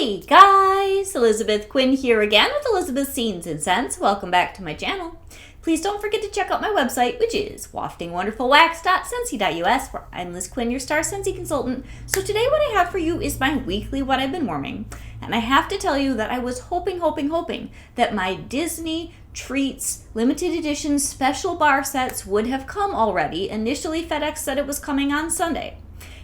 Hey guys, Elizabeth Quinn here again with Elizabeth's Scenes and Scents. Welcome back to my channel. Please don't forget to check out my website, which is waftingwonderfulwax.scentsy.us, where I'm Liz Quinn, your star Scentsy consultant. So today what I have for you is my weekly What I've Been Warming. And I have to tell you that I was hoping that my Disney Treats limited edition special bar sets would have come already. Initially, FedEx said it was coming on Sunday.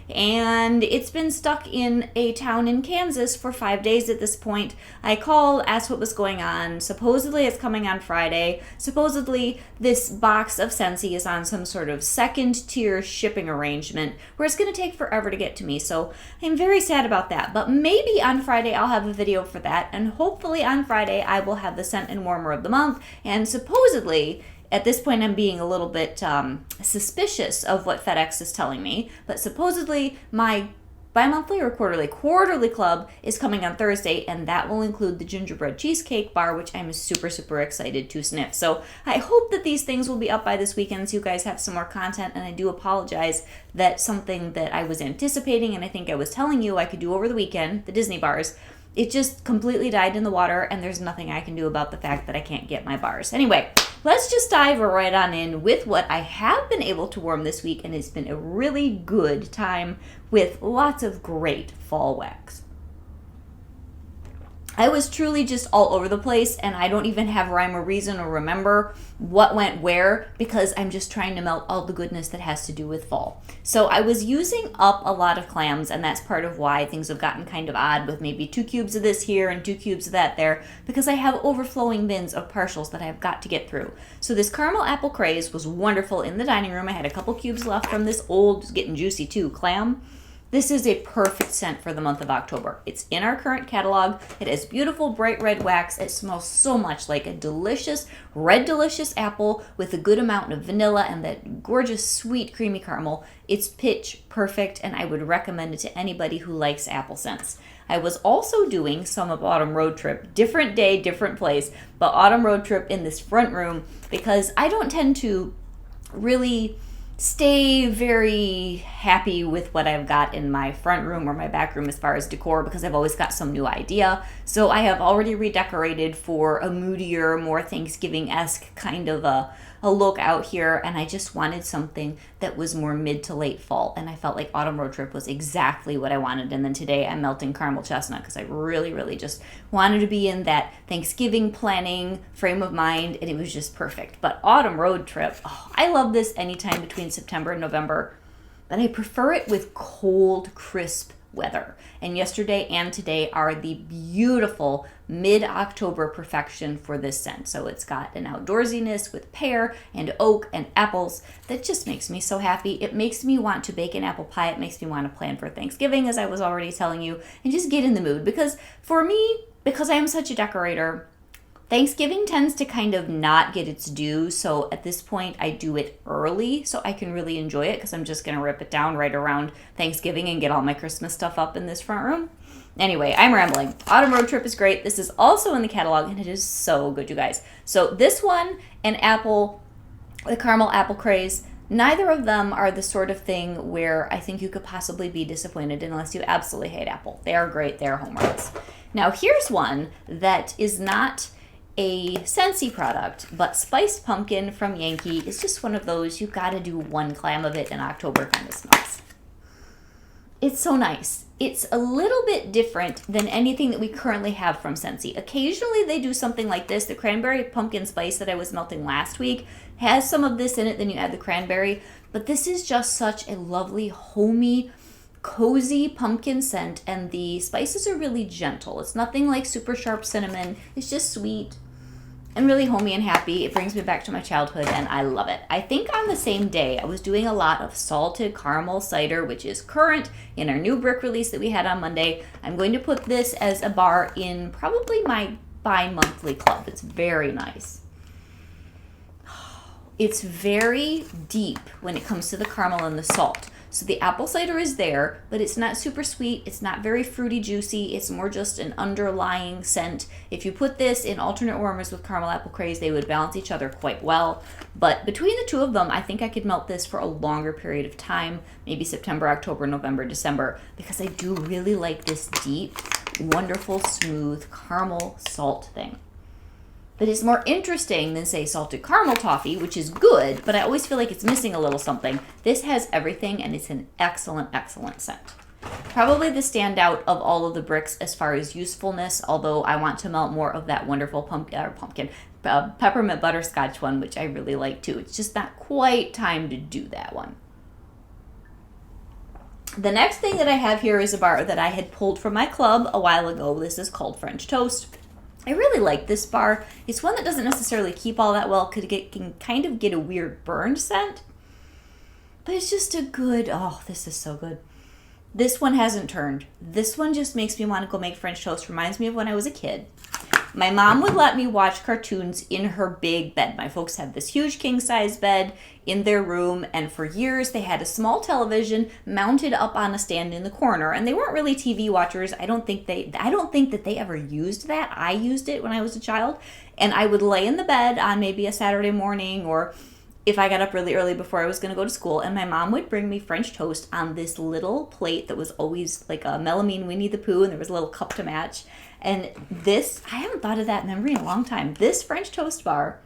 And it's been stuck in a town in Kansas for 5 days at this point. I called, asked what was going on. Supposedly it's coming on Friday. Supposedly this box of Scentsy is on some sort of second tier shipping arrangement where it's going to take forever to get to me. So I'm very sad about that. But maybe on Friday I'll have a video for that. And hopefully on Friday I will have the scent and warmer of the month. And supposedly, at this point, I'm being a little bit suspicious of what FedEx is telling me, but supposedly my bi-monthly or quarterly club is coming on Thursday, and that will include the gingerbread cheesecake bar, which I'm super excited to sniff. So I hope that these things will be up by this weekend so you guys have some more content, and I do apologize that something that I was anticipating and I think I was telling you I could do over the weekend, the Disney bars, it just completely died in the water, and there's nothing I can do about the fact that I can't get my bars. Anyway, let's just dive right on in with what I have been able to warm this week, and it's been a really good time with lots of great fall wax. I was truly just all over the place, and I don't even have rhyme or reason or remember what went where because I'm just trying to melt all the goodness that has to do with fall. So I was using up a lot of clams, and that's part of why things have gotten kind of odd with maybe 2 cubes of this here and 2 cubes of that there, because I have overflowing bins of partials that I've got to get through. So this caramel apple craze was wonderful in the dining room. I had a couple cubes left from this old, getting juicy too, clam. This is a perfect scent for the month of October. It's in our current catalog. It has beautiful bright red wax. It smells so much like a delicious apple with a good amount of vanilla and that gorgeous sweet creamy caramel. It's pitch perfect, and I would recommend it to anybody who likes apple scents. I was also doing some of Autumn Road Trip, different day, different place, but Autumn Road Trip in this front room because I don't tend to really stay very happy with what I've got in my front room or my back room as far as decor because I've always got some new idea. So I have already redecorated for a moodier, more Thanksgiving-esque kind of a look out here, and I just wanted something that was more mid to late fall, and I felt like Autumn Road Trip was exactly what I wanted. And then today I'm melting caramel chestnut because I really just wanted to be in that Thanksgiving planning frame of mind, and it was just perfect. But Autumn Road Trip, oh, I love this anytime between September and November, but I prefer it with cold, crisp weather. And yesterday and today are the beautiful mid-October perfection for this scent. So it's got an outdoorsiness with pear and oak and apples that just makes me so happy. It makes me want to bake an apple pie. It makes me want to plan for Thanksgiving, as I was already telling you, and just get in the mood. Because for me, because I am such a decorator, Thanksgiving tends to kind of not get its due, so at this point I do it early so I can really enjoy it because I'm just going to rip it down right around Thanksgiving and get all my Christmas stuff up in this front room. Anyway, I'm rambling. Autumn Road Trip is great. This is also in the catalog, and it is so good, you guys. So this one and the caramel apple craze, neither of them are the sort of thing where I think you could possibly be disappointed unless you absolutely hate apple. They are great. They are home runs. Now here's one that is not a Scentsy product, but spiced pumpkin from Yankee is just one of those you gotta do one clam of it in October kind of smells. It's so nice. It's a little bit different than anything that we currently have from Scentsy. Occasionally they do something like this. The cranberry pumpkin spice that I was melting last week has some of this in it, then you add the cranberry, but this is just such a lovely, homey, cozy pumpkin scent, and the spices are really gentle. It's nothing like super sharp cinnamon. It's just sweet and really homey and happy. It brings me back to my childhood, and I love it. I think on the same day, I was doing a lot of salted caramel cider, which is current in our new brick release that we had on Monday. I'm going to put this as a bar in probably my bi-monthly club. It's very nice. It's very deep when it comes to the caramel and the salt. So the apple cider is there, but it's not super sweet. It's not very fruity juicy. It's more just an underlying scent. If you put this in alternate warmers with caramel apple craze, they would balance each other quite well. But between the two of them, I think I could melt this for a longer period of time, maybe September, October, November, December, because I do really like this deep, wonderful, smooth caramel salt thing. That is more interesting than, say, salted caramel toffee, which is good, but I always feel like it's missing a little something. This has everything, and it's an excellent, excellent scent. Probably the standout of all of the bricks as far as usefulness, although I want to melt more of that wonderful peppermint butterscotch one, which I really like too. It's just not quite time to do that one. The next thing that I have here is a bar that I had pulled from my club a while ago. This is called French Toast. I really like this bar. It's one that doesn't necessarily keep all that well because it can kind of get a weird burned scent. But it's just a good, oh, this is so good. This one hasn't turned. This one just makes me want to go make French toast. Reminds me of when I was a kid. My mom would let me watch cartoons in her big bed. My folks have this huge king-size bed in their room, and for years they had a small television mounted up on a stand in the corner, and they weren't really TV watchers. I don't think that they ever used that. I used it when I was a child, and I would lay in the bed on maybe a Saturday morning, or if I got up really early before I was going to go to school, and my mom would bring me French toast on this little plate that was always like a Melamine Winnie the Pooh, and there was a little cup to match. And this, I haven't thought of that memory in a long time. This French toast bar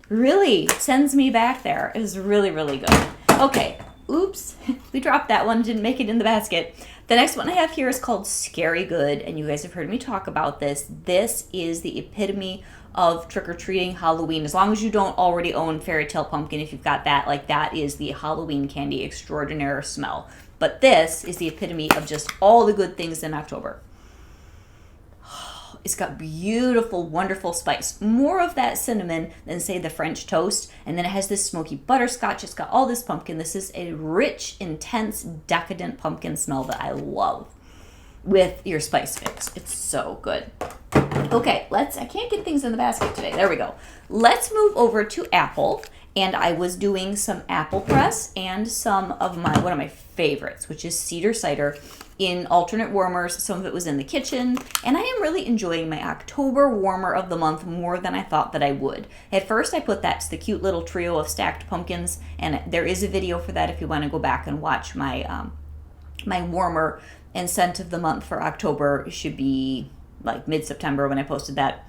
really sends me back there. It was really, really good. Okay, oops, we dropped that one, didn't make it in the basket. The next one I have here is called Scary Good, and you guys have heard me talk about this. This is the epitome of trick-or-treating Halloween. As long as you don't already own Fairy Tale Pumpkin, if you've got that, like that is the Halloween candy extraordinaire smell. But this is the epitome of just all the good things in October. It's got beautiful, wonderful spice. More of that cinnamon than, say, the French toast. And then it has this smoky butterscotch. It's got all this pumpkin. This is a rich, intense, decadent pumpkin smell that I love with your spice mix. It's so good. Okay, I can't get things in the basket today. There we go. Let's move over to apple. And I was doing some apple press and some of one of my favorites, which is cedar cider in alternate warmers. Some of it was in the kitchen, and I am really enjoying my October warmer of the month more than I thought that I would. At first, I put that to the cute little trio of stacked pumpkins, and there is a video for that if you want to go back and watch my my warmer and scent of the month for October. It should be like mid-September when I posted that.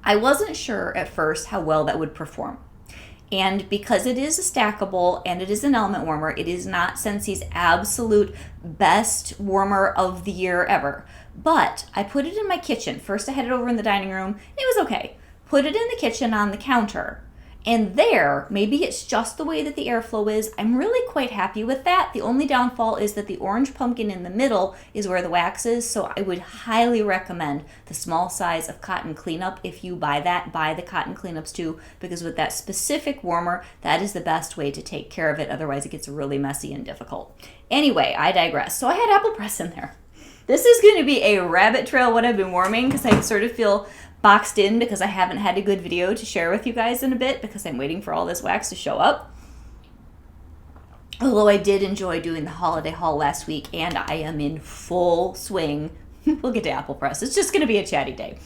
I wasn't sure at first how well that would perform. And because it is a stackable and it is an element warmer, it is not Scentsi's absolute best warmer of the year ever. But I put it in my kitchen. First I had it over in the dining room. It was okay. Put it in the kitchen on the counter. And there, maybe it's just the way that the airflow is. I'm really quite happy with that. The only downfall is that the orange pumpkin in the middle is where the wax is. So I would highly recommend the small size of cotton cleanup. If you buy that, buy the cotton cleanups too, because with that specific warmer, that is the best way to take care of it. Otherwise it gets really messy and difficult. Anyway, I digress. So I had apple press in there. This is going to be a rabbit trail what I've been warming, because I sort of feel boxed in because I haven't had a good video to share with you guys in a bit because I'm waiting for all this wax to show up. Although I did enjoy doing the holiday haul last week, and I am in full swing. We'll get to apple press. It's just going to be a chatty day.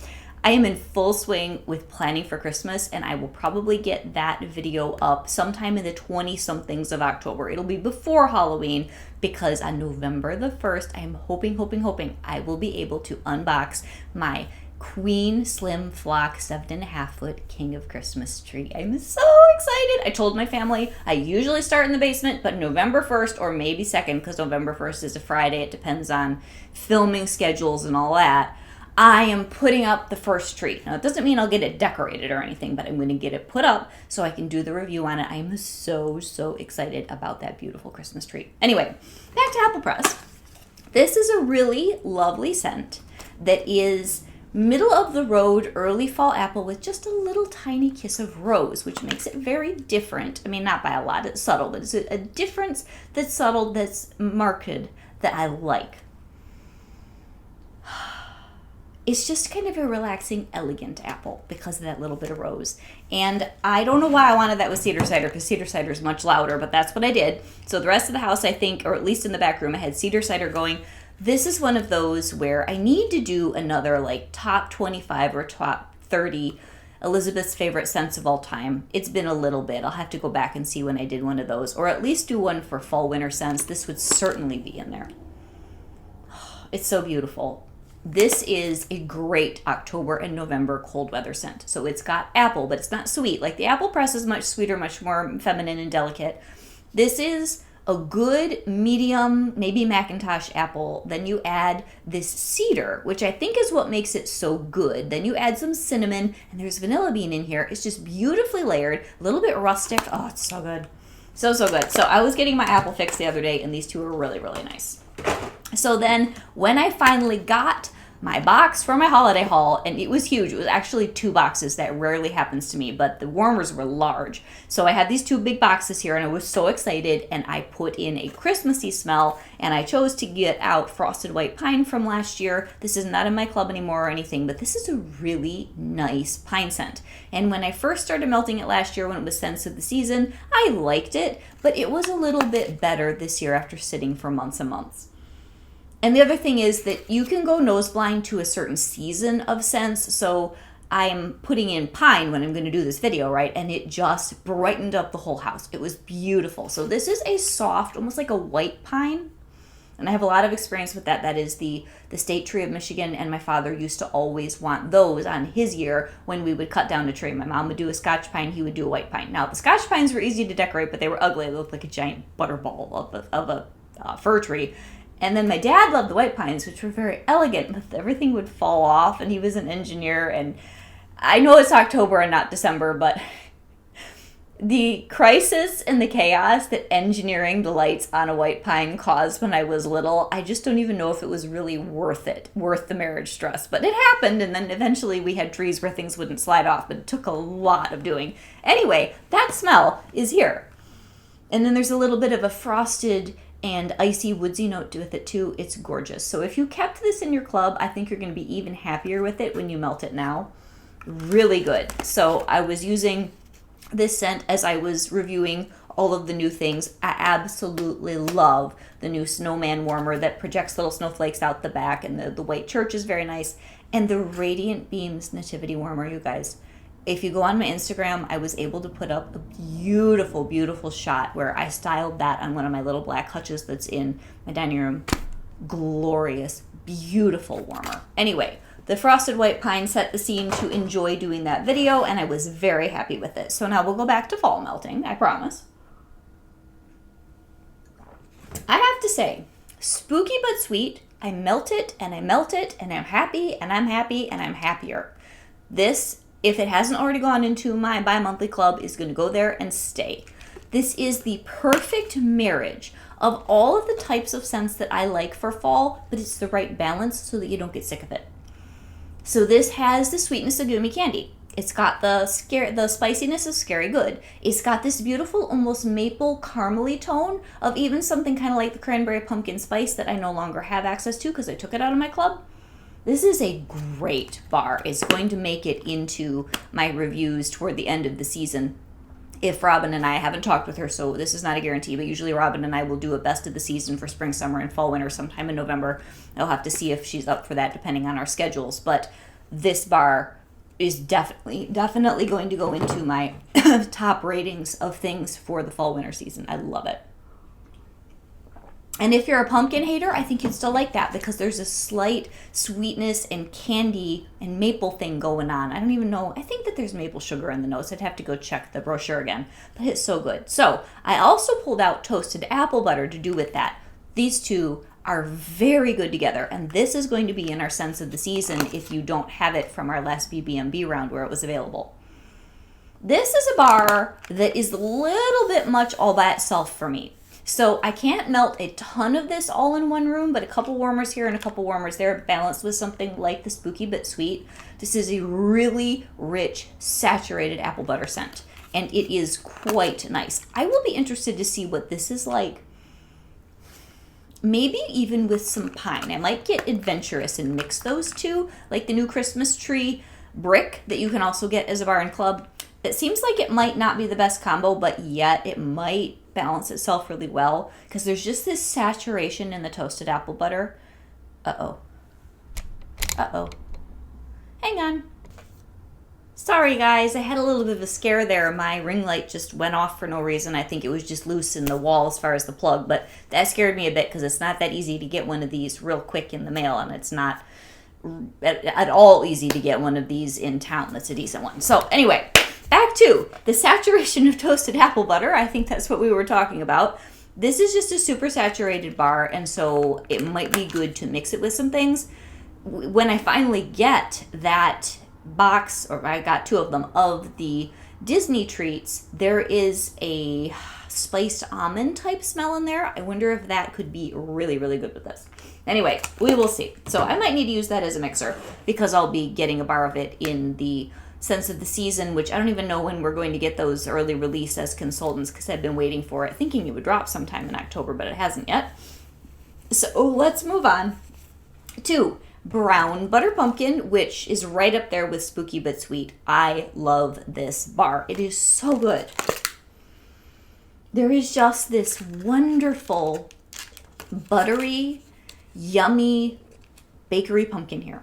I am in full swing with planning for Christmas, and I will probably get that video up sometime in the 20-somethings of October. It'll be before Halloween, because on November the 1st, I am hoping I will be able to unbox my Queen Slim Flock 7.5 foot King of Christmas tree. I'm so excited. I told my family I usually start in the basement, but November 1st or maybe 2nd, because November 1st is a Friday. It depends on filming schedules and all that. I am putting up the first tree. Now, it doesn't mean I'll get it decorated or anything, but I'm going to get it put up so I can do the review on it. I am so excited about that beautiful Christmas tree. Anyway, back to apple press. This is a really lovely scent that is middle of the road early fall apple with just a little tiny kiss of rose, which makes it very different. I mean, not by a lot, it's subtle, but it's a difference that's subtle, that's marked, that I like. It's just kind of a relaxing, elegant apple because of that little bit of rose. And I don't know why I wanted that with cedar cider, because cedar cider is much louder, but that's what I did. So the rest of the house, I think, or at least in the back room, I had cedar cider going. This is one of those where I need to do another like top 25 or top 30 Elizabeth's favorite scents of all time. It's been a little bit. I'll have to go back and see when I did one of those, or at least do one for fall winter scents. This would certainly be in there. It's so beautiful. This is a great October and November cold weather scent. So it's got apple, but it's not sweet. Like the apple press is much sweeter, much more feminine and delicate. This is a good medium, maybe Macintosh apple. Then you add this cedar, which I think is what makes it so good. Then you add some cinnamon, and there's vanilla bean in here. It's just beautifully layered, a little bit rustic. Oh, it's so good. So good. So I was getting my apple fix the other day, and these two are really, really nice. So then when I finally got my box for my holiday haul, and it was huge. It was actually 2 boxes. That rarely happens to me, but the warmers were large. So I had these 2 big boxes here, and I was so excited, and I put in a Christmassy smell, and I chose to get out Frosted White Pine from last year. This is not in my club anymore or anything, but this is a really nice pine scent. And when I first started melting it last year, when it was Scents of the Season, I liked it, but it was a little bit better this year after sitting for months and months. And the other thing is that you can go nose blind to a certain season of scents. So I'm putting in pine when I'm going to do this video, right? And it just brightened up the whole house. It was beautiful. So this is a soft, almost like a white pine. And I have a lot of experience with that. That is the state tree of Michigan. And my father used to always want those on his year when we would cut down a tree. My mom would do a Scotch pine. He would do a white pine. Now, the Scotch pines were easy to decorate, but they were ugly. They looked like a giant butterball of a fir tree. And then my dad loved the white pines, which were very elegant, but everything would fall off, and he was an engineer, and I know it's October and not December, but the crisis and the chaos that engineering the lights on a white pine caused when I was little, I just don't even know if it was really worth the marriage stress. But it happened, and then eventually we had trees where things wouldn't slide off, but it took a lot of doing. Anyway, that smell is here. And then there's a little bit of a frosted and icy woodsy note with it too. It's gorgeous. So if you kept this in your club, I think you're going to be even happier with it when you melt it now. Really good. So I was using this scent as I was reviewing all of the new things. I absolutely love the new snowman warmer that projects little snowflakes out the back, and the white church is very nice. And the Radiant Beams nativity warmer, you guys. If you go on my Instagram, I was able to put up a beautiful, beautiful shot where I styled that on one of my little black hutches that's in my dining room. Glorious, beautiful warmer. Anyway, the Frosted White Pine set the scene to enjoy doing that video, and I was very happy with it. So now we'll go back to fall melting, I promise. I have to say, spooky but sweet. I melt it, and I melt it, and I'm happy, and I'm happy, and I'm happier. This, if it hasn't already gone into my bi-monthly club, is going to go there and stay. This is the perfect marriage of all of the types of scents that I like for fall, but it's the right balance so that you don't get sick of it. So this has the sweetness of gummy candy. It's got the spiciness of Scary Good. It's got this beautiful, almost maple caramely tone of even something kind of like the cranberry pumpkin spice that I no longer have access to because I took it out of my club. This is a great bar. It's going to make it into my reviews toward the end of the season. If Robin and I haven't talked with her, so this is not a guarantee, but usually Robin and I will do a best of the season for spring, summer, and fall, winter sometime in November. I'll have to see if she's up for that depending on our schedules. But this bar is definitely going to go into my top ratings of things for the fall, winter season. I love it. And if you're a pumpkin hater, I think you'd still like that because there's a slight sweetness and candy and maple thing going on. I don't even know. I think that there's maple sugar in the notes. I'd have to go check the brochure again, but it's so good. So I also pulled out toasted apple butter to do with that. These two are very good together, and this is going to be in our Scents of the Season if you don't have it from our last BBMB round where it was available. This is a bar that is a little bit much all by itself for me. So I can't melt a ton of this all in one room, but a couple warmers here and a couple warmers there, balanced with something like the Spooky But Sweet. This is a really rich, saturated apple butter scent, and it is quite nice. I will be interested to see what this is like, maybe even with some pine. I might get adventurous and mix those two, like the new Christmas tree brick that you can also get as a bar and club. It seems like it might not be the best combo, but yet it might balance itself really well because there's just this saturation in the toasted apple butter. Uh-oh. Hang on. Sorry guys, I had a little bit of a scare there. My ring light just went off for no reason. I think it was just loose in the wall as far as the plug, but that scared me a bit because it's not that easy to get one of these real quick in the mail, and it's not at all easy to get one of these in town that's a decent one. So anyway, back to the saturation of toasted apple butter. I think that's what we were talking about. This is just a super saturated bar, and so it might be good to mix it with some things. When I finally get that box, or I got 2 of them, of the Disney treats, there is a spiced almond type smell in there. I wonder if that could be really, really good with this. Anyway, we will see. So I might need to use that as a mixer because I'll be getting a bar of it in the sense of the season, which I don't even know when we're going to get those early release as consultants because I've been waiting for it, thinking it would drop sometime in October, but it hasn't yet. So let's move on to brown butter pumpkin, which is right up there with spooky but sweet. I love this bar. It is so good. There is just this wonderful, buttery, yummy bakery pumpkin here.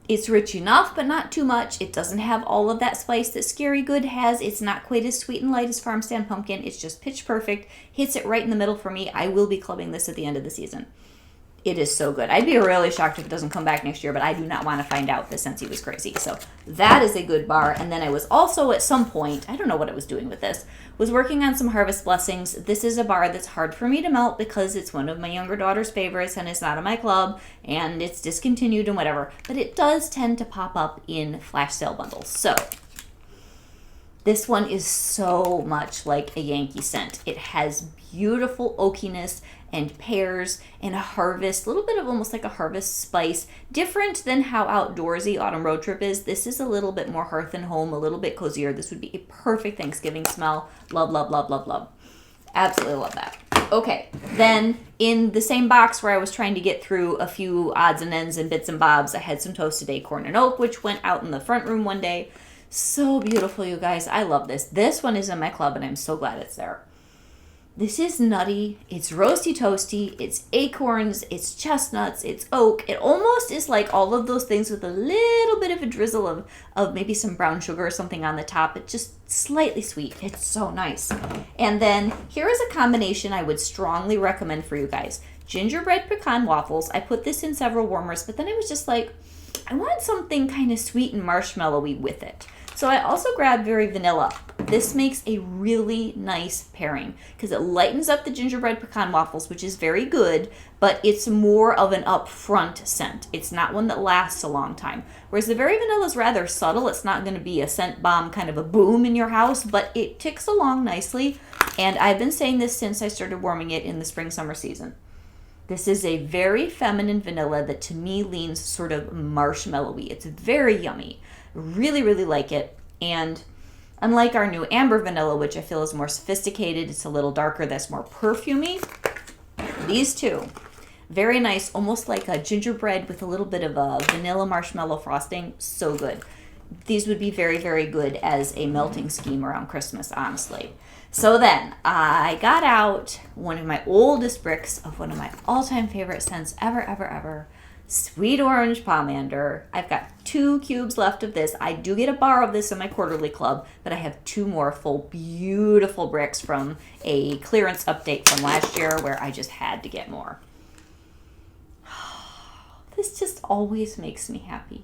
It's rich enough, but not too much. It doesn't have all of that spice that Scary Good has. It's not quite as sweet and light as Farm Stand Pumpkin. It's just pitch perfect. Hits it right in the middle for me. I will be clubbing this at the end of the season. It is so good. I'd be really shocked if it doesn't come back next year, but I do not want to find out that Scentsy was crazy. So that is a good bar. And then I was also at some point, I don't know what I was doing with this, was working on some Harvest Blessings. This is a bar that's hard for me to melt because it's one of my younger daughter's favorites and it's not in my club and it's discontinued and whatever. But it does tend to pop up in flash sale bundles. So this one is so much like a Yankee scent. It has beautiful oakiness and pears and a harvest, a little bit of almost like a harvest spice. Different than how outdoorsy Autumn Road Trip is. This is a little bit more hearth and home, a little bit cozier. This would be a perfect Thanksgiving smell. Love, love, love, love, love. Absolutely love that. Okay, then in the same box where I was trying to get through a few odds and ends and bits and bobs, I had some toasted acorn and oak, which went out in the front room one day. So beautiful, you guys. I love this. This one is in my club, and I'm so glad it's there. This is nutty, it's roasty toasty, it's acorns, it's chestnuts, it's oak. It almost is like all of those things with a little bit of a drizzle of maybe some brown sugar or something on the top. It's just slightly sweet. It's so nice. And then here is a combination I would strongly recommend for you guys. Gingerbread pecan waffles. I put this in several warmers, but then I was just like, I want something kind of sweet and marshmallowy with it. So I also grabbed Very Vanilla. This makes a really nice pairing because it lightens up the gingerbread pecan waffles, which is very good, but it's more of an upfront scent. It's not one that lasts a long time. Whereas the Very Vanilla is rather subtle. It's not going to be a scent bomb kind of a boom in your house, but it ticks along nicely. And I've been saying this since I started warming it in the spring-summer season. This is a very feminine vanilla that to me leans sort of marshmallowy. It's very yummy. Really, really like it. And unlike our new amber vanilla, which I feel is more sophisticated, it's a little darker, that's more perfumey. These two, very nice, almost like a gingerbread with a little bit of a vanilla marshmallow frosting. So good. These would be very, very good as a melting scheme around Christmas, honestly. So then I got out one of my oldest bricks of one of my all-time favorite scents ever, ever, ever. Sweet Orange Pomander. I've got 2 cubes left of this. I do get a bar of this in my quarterly club, but I have 2 more full, beautiful bricks from a clearance update from last year where I just had to get more. This just always makes me happy.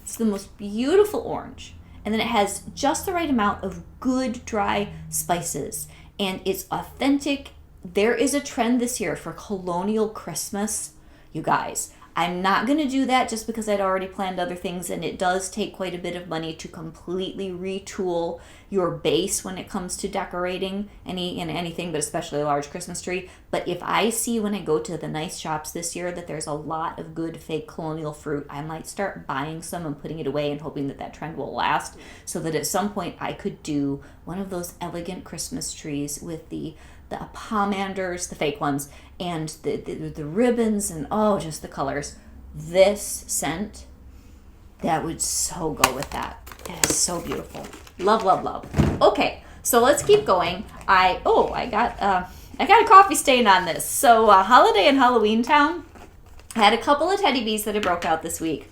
It's the most beautiful orange. And then it has just the right amount of good dry spices. And it's authentic. There is a trend this year for colonial Christmas, you guys. I'm not going to do that just because I'd already planned other things, and it does take quite a bit of money to completely retool your base when it comes to decorating anything, but especially a large Christmas tree. But if I see when I go to the nice shops this year that there's a lot of good fake colonial fruit, I might start buying some and putting it away and hoping that that trend will last, so that at some point I could do one of those elegant Christmas trees with the pomanders, the fake ones, and the ribbons, and just the colors. This scent, that would so go with that. It is so beautiful. Love, love, love. Okay, so let's keep going. I got a coffee stain on this. So Holiday in Halloween Town, I had a couple of teddy bees that I broke out this week.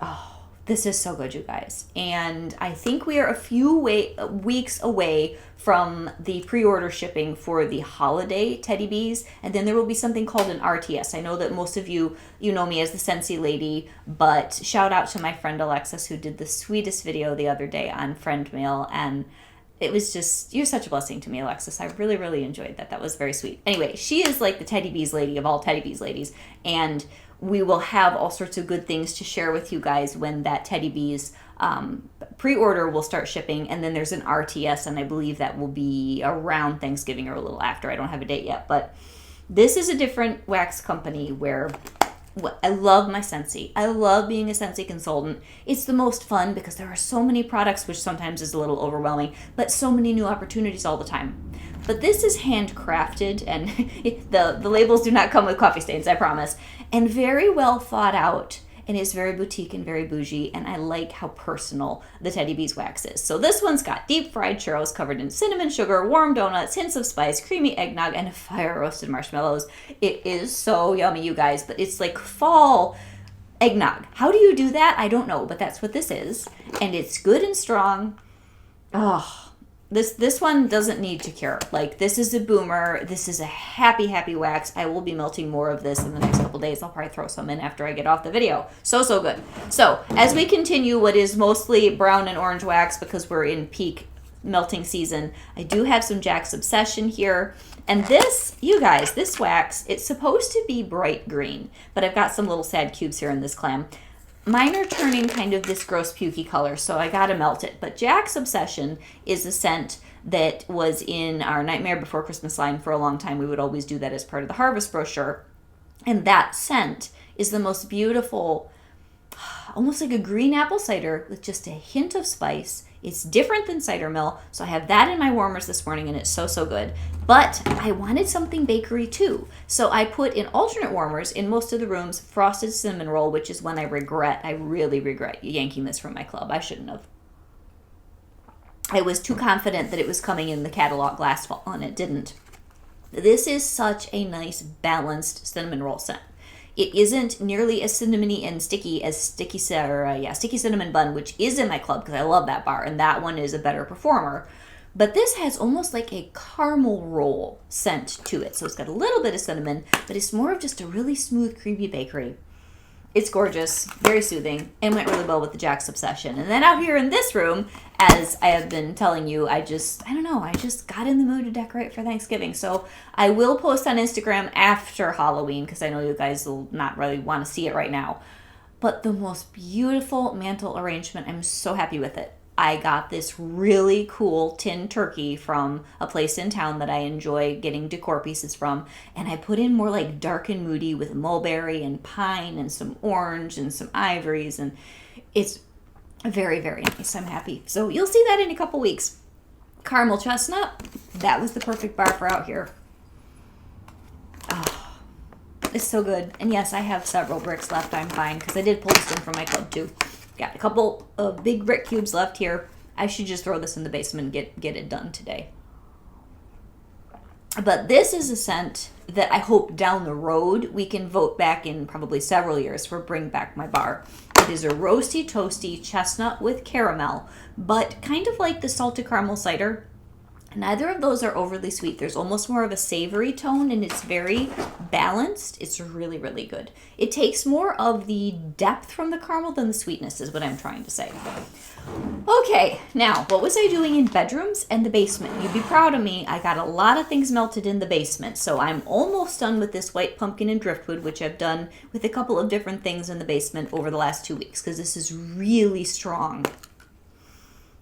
Oh, This is so good, you guys. And I think we are a few weeks away from the pre-order shipping for the holiday Teddy Bees. And then there will be something called an RTS. I know that most of you know me as the Scentsy Lady, but shout out to my friend Alexis who did the sweetest video the other day on friend mail. And it was just, you're such a blessing to me, Alexis. I really, really enjoyed that. That was very sweet. Anyway, she is like the Teddy Bees lady of all Teddy Bees ladies. And we will have all sorts of good things to share with you guys when that Teddy Bees pre-order will start shipping. And then there's an RTS, and I believe that will be around Thanksgiving or a little after. I don't have a date yet. But this is a different wax company where I love my Scentsy. I love being a Scentsy consultant. It's the most fun because there are so many products, which sometimes is a little overwhelming, but so many new opportunities all the time. But this is handcrafted, and the labels do not come with coffee stains, I promise, and very well thought out, and is very boutique and very bougie, and I like how personal the Teddy Bees wax is. So this one's got deep fried churros covered in cinnamon sugar, warm donuts, hints of spice, creamy eggnog, and fire roasted marshmallows. It is so yummy, you guys, but it's like fall eggnog. How do you do that? I don't know, but that's what this is, and it's good and strong. Oh, this one doesn't need to cure. Like, this is a boomer. This is a happy, happy wax. I will be melting more of this in the next couple days. I'll probably throw some in after I get off the video. So good. So, as we continue what is mostly brown and orange wax because we're in peak melting season, I do have some Jack's Obsession here. And this, you guys, this wax, it's supposed to be bright green, but I've got some little sad cubes here in this clam. Mine are turning kind of this gross pukey color, so I gotta melt it. But Jack's Obsession is a scent that was in our Nightmare Before Christmas line for a long time. We would always do that as part of the Harvest brochure. And that scent is the most beautiful, almost like a green apple cider with just a hint of spice. It's different than cider mill, so I have that in my warmers this morning, and it's so good. But I wanted something bakery too, so I put in alternate warmers in most of the rooms frosted cinnamon roll, which is one I really regret yanking this from my club. I shouldn't have. I was too confident that it was coming in the catalog last fall, and it didn't. This is such a nice, balanced cinnamon roll scent. It isn't nearly as cinnamony and sticky as Sticky Cinnamon Bun, which is in my club because I love that bar, and that one is a better performer. But this has almost like a caramel roll scent to it. So it's got a little bit of cinnamon, but it's more of just a really smooth, creamy bakery. It's gorgeous, very soothing, and went really well with the Jack's Obsession. And then out here in this room, as I have been telling you, I just got in the mood to decorate for Thanksgiving. So I will post on Instagram after Halloween, because I know you guys will not really want to see it right now. But the most beautiful mantle arrangement, I'm so happy with it. I got this really cool tin turkey from a place in town that I enjoy getting decor pieces from, and I put in more like dark and moody with mulberry and pine and some orange and some ivories, and it's very, very nice. I'm happy. So you'll see that in a couple weeks. Caramel chestnut, that was the perfect bar for out here. Oh, it's so good. And yes, I have several bricks left. I'm fine, because I did pull this in from my club too. Got a couple of big brick cubes left here. I should just throw this in the basement and get it done today. But this is a scent that I hope down the road we can vote back in probably several years for Bring Back My Bar. It is a roasty, toasty chestnut with caramel, but kind of like the salted caramel cider. Neither of those are overly sweet. There's almost more of a savory tone, and it's very balanced. It's really, really good. It takes more of the depth from the caramel than the sweetness is what I'm trying to say. Okay, now, what was I doing in bedrooms and the basement? You'd be proud of me. I got a lot of things melted in the basement, so I'm almost done with this white pumpkin and driftwood, which I've done with a couple of different things in the basement over the last 2 weeks, because this is really strong.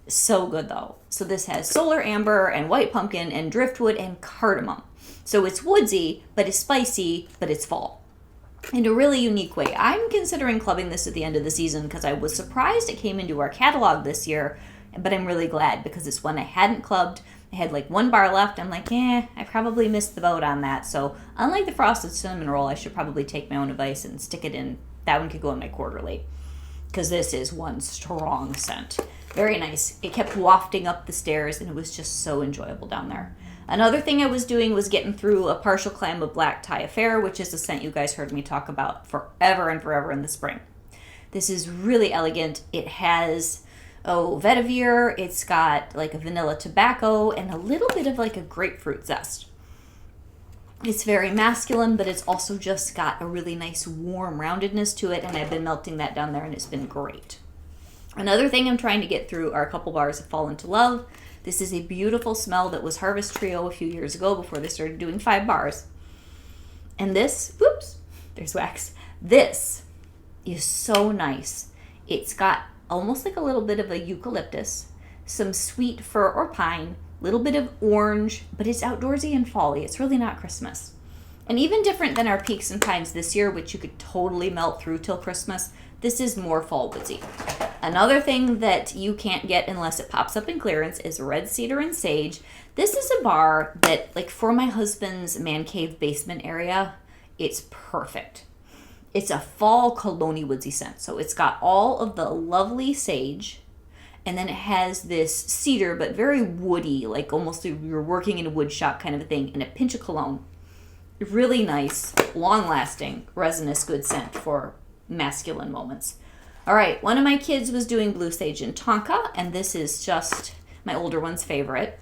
So good though. So this has solar amber and white pumpkin and driftwood and cardamom. So it's woodsy, but it's spicy, but it's fall in a really unique way. I'm considering clubbing this at the end of the season because I was surprised it came into our catalog this year, but I'm really glad because it's one I hadn't clubbed. I had like one bar left. I'm like, I probably missed the boat on that. So unlike the frosted cinnamon roll, I should probably take my own advice and stick it in. That one could go in my quarterly because this is one strong scent. Very nice. It kept wafting up the stairs, and it was just so enjoyable down there. Another thing I was doing was getting through a partial clam of Black Tie Affair, which is a scent you guys heard me talk about forever and forever in the spring. This is really elegant. It has, vetiver. It's got like a vanilla tobacco and a little bit of like a grapefruit zest. It's very masculine, but it's also just got a really nice warm roundedness to it, and I've been melting that down there, and it's been great. Another thing I'm trying to get through are a couple bars of Fall Into Love. This is a beautiful smell that was Harvest Trio a few years ago before they started doing 5 bars. And this, whoops, there's wax. This is so nice. It's got almost like a little bit of a eucalyptus, some sweet fir or pine, little bit of orange, but it's outdoorsy and fall-y. It's really not Christmas. And even different than our Peaks and Pines this year, which you could totally melt through till Christmas, this is more fall woodsy. Another thing that you can't get unless it pops up in clearance is red cedar and sage. This is a bar that, like, for my husband's man cave basement area, it's perfect. It's a fall cologne-y woodsy scent. So it's got all of the lovely sage, and then it has this cedar, but very woody, like almost you're working in a wood shop kind of a thing, and a pinch of cologne. Really nice, long-lasting, resinous, good scent for masculine moments. All right, one of my kids was doing blue sage and tonka, and this is just my older one's favorite.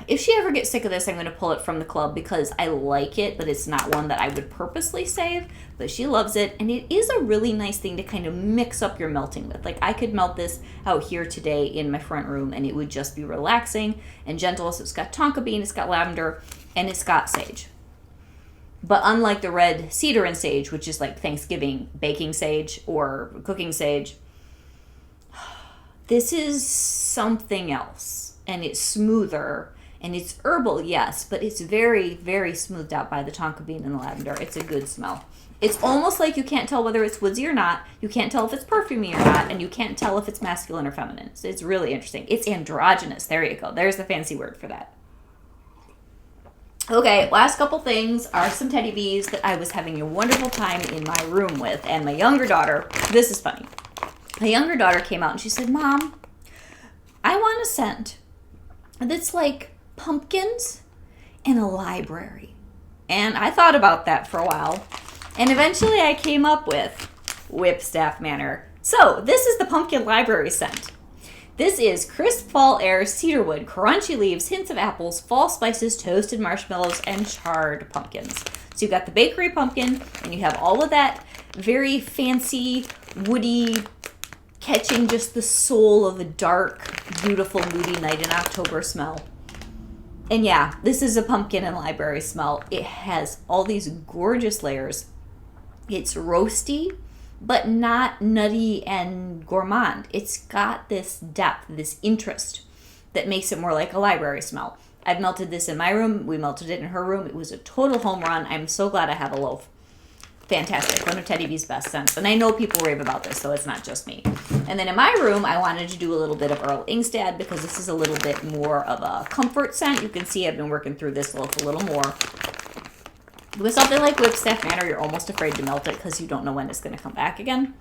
If she ever gets sick of this, I'm going to pull it from the club because I like it, but it's not one that I would purposely save. But she loves it, and it is a really nice thing to kind of mix up your melting with. Like, I could melt this out here today in my front room, and it would just be relaxing and gentle. So it's got tonka bean, it's got lavender, and it's got sage. But unlike the red cedar and sage, which is like Thanksgiving baking sage or cooking sage, this is something else, and it's smoother. And it's herbal, yes, but it's very, very smoothed out by the tonka bean and the lavender. It's a good smell. It's almost like you can't tell whether it's woodsy or not. You can't tell if it's perfumey or not, and you can't tell if it's masculine or feminine. So it's really interesting. It's androgynous. There you go. There's the fancy word for that. Okay, last couple things are some teddy bees that I was having a wonderful time in my room with. And my younger daughter, this is funny. My younger daughter came out and she said, Mom, I want a scent that's like pumpkins in a library. And I thought about that for a while, and eventually I came up with Whipstaff Manor. So this is the pumpkin library scent. This is crisp fall air, cedarwood, crunchy leaves, hints of apples, fall spices, toasted marshmallows, and charred pumpkins. So you've got the bakery pumpkin, and you have all of that very fancy, woody, catching just the soul of a dark, beautiful, moody night in October smell. And yeah, this is a pumpkin and library smell. It has all these gorgeous layers. It's roasty, but not nutty and gourmand. It's got this depth, this interest that makes it more like a library smell. I've melted this in my room. We melted it in her room. It was a total home run. I'm so glad I have a loaf. Fantastic. One of Teddy B's best scents. And I know people rave about this, so it's not just me. And then in my room, I wanted to do a little bit of Earl Ingstad because this is a little bit more of a comfort scent. You can see I've been working through this loaf a little more. With something like Whipstaff Manor, you're almost afraid to melt it because you don't know when it's going to come back again.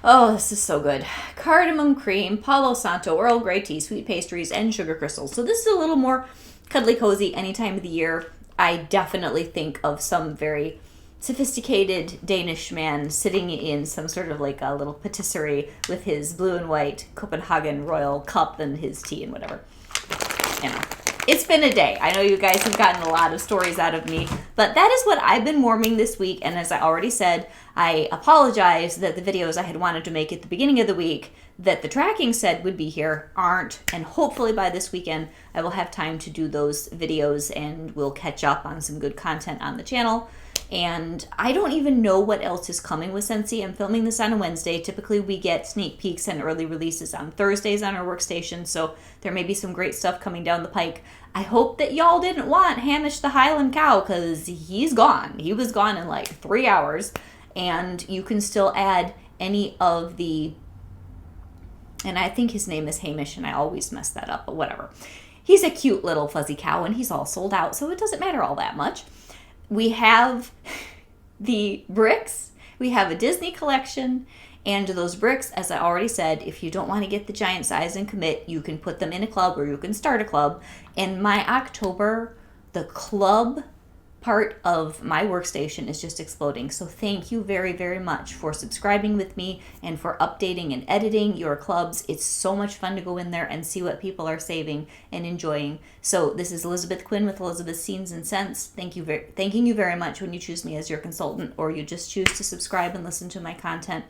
Oh, this is so good. Cardamom cream, Palo Santo, Earl Grey tea, sweet pastries, and sugar crystals. So this is a little more cuddly cozy any time of the year. I definitely think of some very sophisticated Danish man sitting in some sort of like a little patisserie with his blue and white Copenhagen Royal cup and his tea and whatever. You know, it's been a day. I know you guys have gotten a lot of stories out of me, but that is what I've been warming this week. And as I already said, I apologize that the videos I had wanted to make at the beginning of the week that the tracking said would be here aren't. And hopefully by this weekend, I will have time to do those videos and we'll catch up on some good content on the channel. And I don't even know what else is coming with Scentsy. I'm filming this on a Wednesday. Typically, we get sneak peeks and early releases on Thursdays on our workstation, so there may be some great stuff coming down the pike. I hope that y'all didn't want Hamish the Highland Cow, because he's gone. He was gone in like 3 hours, and you can still add any of the... And I think his name is Hamish, and I always mess that up, but whatever. He's a cute little fuzzy cow, and he's all sold out, so it doesn't matter all that much. We have the bricks, we have a Disney collection, and those bricks, as I already said, if you don't want to get the giant size and commit, you can put them in a club or you can start a club. In my October, the club part of my workstation is just exploding. So thank you very, very much for subscribing with me and for updating and editing your clubs. It's so much fun to go in there and see what people are saving and enjoying. So this is Elizabeth Quinn with Elizabeth's Scenes and Scents. Thanking you very much when you choose me as your consultant, or you just choose to subscribe and listen to my content.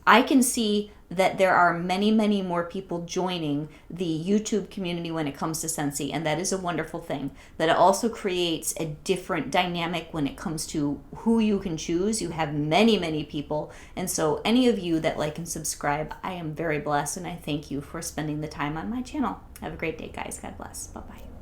I can see that there are many, many more people joining the YouTube community when it comes to Scentsy, and that is a wonderful thing. That it also creates a different dynamic when it comes to who you can choose. You have many, many people, and so any of you that like and subscribe, I am very blessed, and I thank you for spending the time on my channel. Have a great day, guys. God bless. Bye-bye.